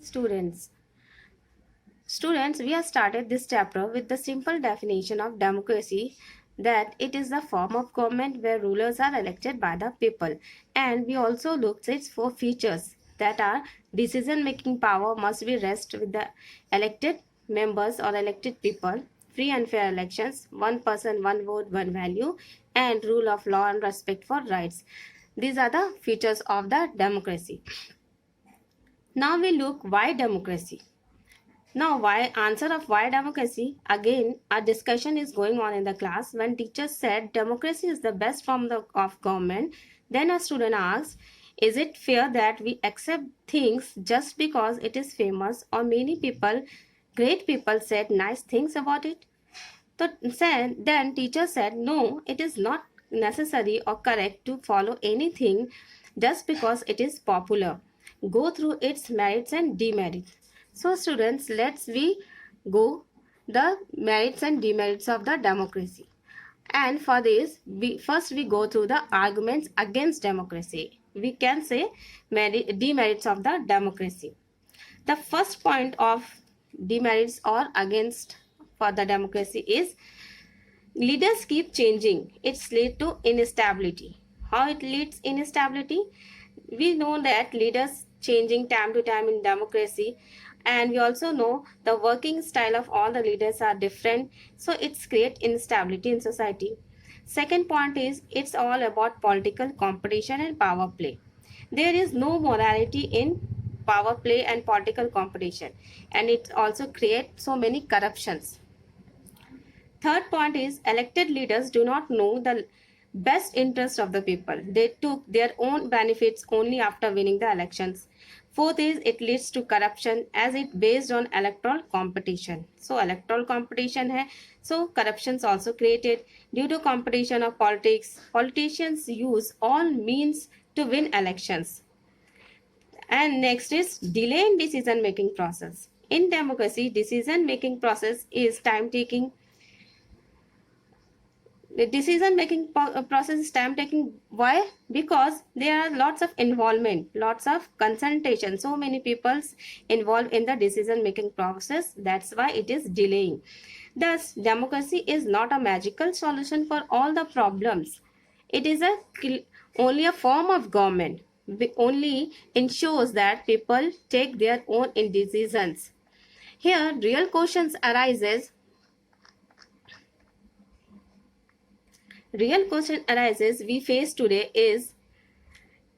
Students, we have started this chapter with the simple definition of democracy, that it is the form of government where rulers are elected by the people. And we also looked at 4 features, that are decision making power must be rest with the elected members or elected people, free and fair elections, one person, one vote, one value, and rule of law and respect for rights. These are the features of the democracy. Now we look why democracy. Now, why answer of why democracy? Again, a discussion is going on in the class when teacher said democracy is the best form of government. Then a student asked, is it fair that we accept things just because it is famous, or many people, great people said nice things about it? So then teacher said, no, it is not necessary or correct to follow anything just because it is popular. Go through its merits and demerits. So students, let's we go the merits and demerits of the democracy. And for this, first we go through the arguments against democracy. We can say demerits of the democracy. The first point of demerits or against for the democracy is leaders keep changing. It's lead to instability. How it leads instability? We know that leaders changing time to time in democracy, and we also know the working style of all the leaders are different, so it's create instability in society. Second point is it's all about political competition and power play. There is no morality in power play and political competition, and it also creates so many corruptions. Third point is elected leaders do not know the best interest of the people. They took their own benefits only after winning the elections. Fourth is it leads to corruption as it based on electoral competition. So electoral competition hai, so corruptions also created due to competition of politics. Politicians use all means to win elections. And next is delay in decision making process. In democracy, decision making process is time taking. The decision making process is time taking. Why? Because there are lots of involvement, lots of consultation, so many people involved in the decision making process. That's why it is delaying. Thus democracy is not a magical solution for all the problems. It is only a form of government. It only ensures that people take their own decisions. Here real questions arises. Real question arises we face today is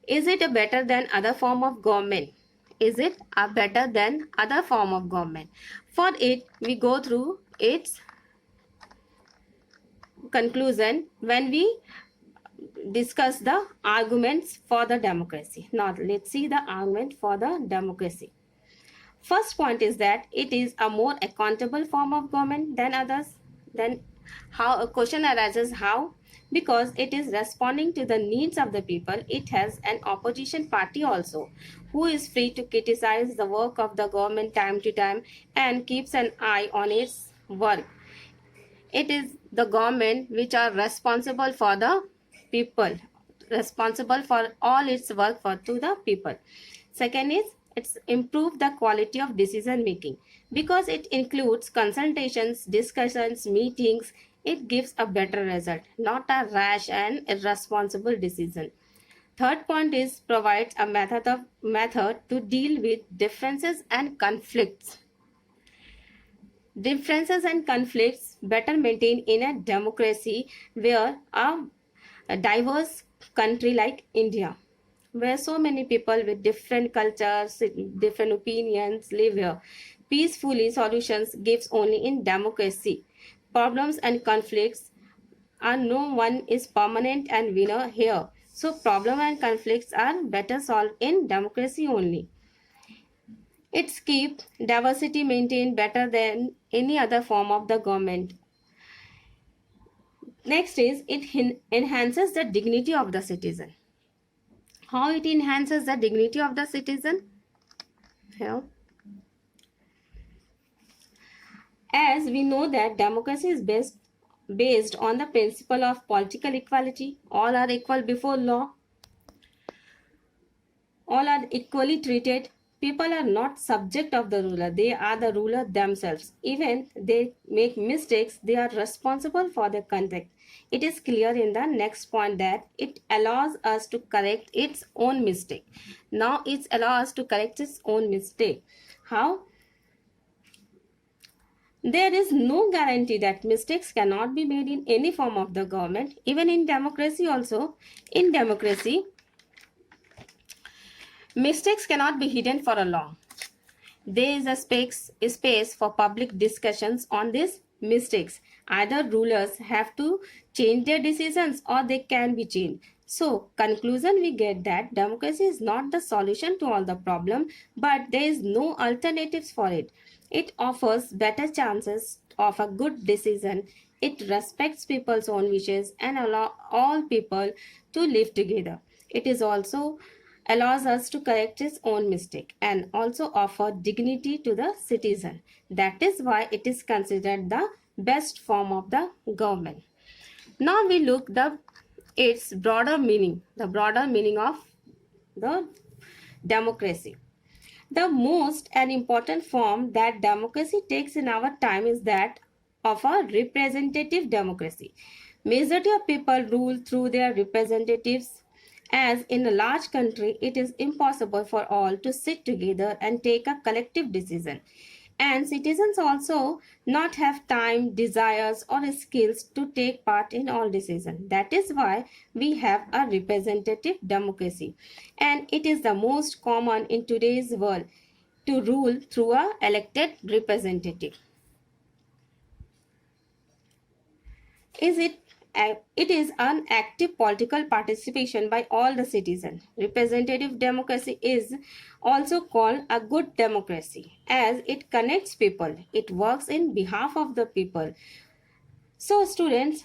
it a better than other form of government? Is it a better than other form of government? For it, we go through its conclusion when we discuss the arguments for the democracy. Now, let's see the argument for the democracy. First point is that it is a more accountable form of government than others. Then how a question arises how? Because it is responding to the needs of the people. It has an opposition party also who is free to criticize the work of the government time to time and keeps an eye on its work. It is the government which are responsible for the people, responsible for all its work for to the people. Second is it's improve the quality of decision making because it includes consultations, discussions, meetings. It gives a better result, not a rash and irresponsible decision. Third point is provides a method to deal with differences and conflicts. Differences and conflicts better maintained in a democracy where a diverse country like India, where so many people with different cultures, different opinions live here. Peacefully solutions gives only in democracy. Problems and conflicts are no one is permanent and winner here. So problem and conflicts are better solved in democracy only. It's keep diversity maintained better than any other form of the government. Next is it enhances the dignity of the citizen. How it enhances the dignity of the citizen? Here. As we know that democracy is based on the principle of political equality. All are equal before law. All are equally treated. people are not subject of the ruler, they are the ruler themselves. Even they make mistakes, they are responsible for their conduct. It is clear in the next point that it allows us to correct its own mistake. Now it allows us to correct its own mistake. How? There is no guarantee that mistakes cannot be made in any form of the government, even in democracy also. In democracy, mistakes cannot be hidden for a long. There is a space for public discussions on these mistakes. Either rulers have to change their decisions or they can be changed. So, conclusion we get that democracy is not the solution to all the problem, but there is no alternatives for it. It offers better chances of a good decision. It respects people's own wishes and allow all people to live together. It is also allows us to correct its own mistake and also offer dignity to the citizen. That is why it is considered the best form of the government. Now we look the its broader meaning of the democracy. The most and important form that democracy takes in our time is that of a representative democracy. Majority of people rule through their representatives. As in a large country, it is impossible for all to sit together and take a collective decision. And citizens also not have time, desires, or skills to take part in all decisions. That is why we have a representative democracy. And it is the most common in today's world to rule through a elected representative. Is it it is an active political participation by all the citizens. Representative democracy is also called a good democracy as it connects people. It works in behalf of the people. So students,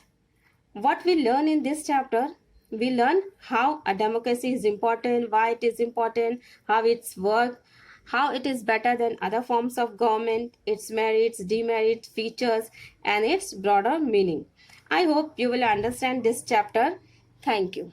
what we learn in this chapter, we learn how a democracy is important, why it is important, how it's work, how it is better than other forms of government, its merits, demerits, features, and its broader meaning. I hope you will understand this chapter. Thank you.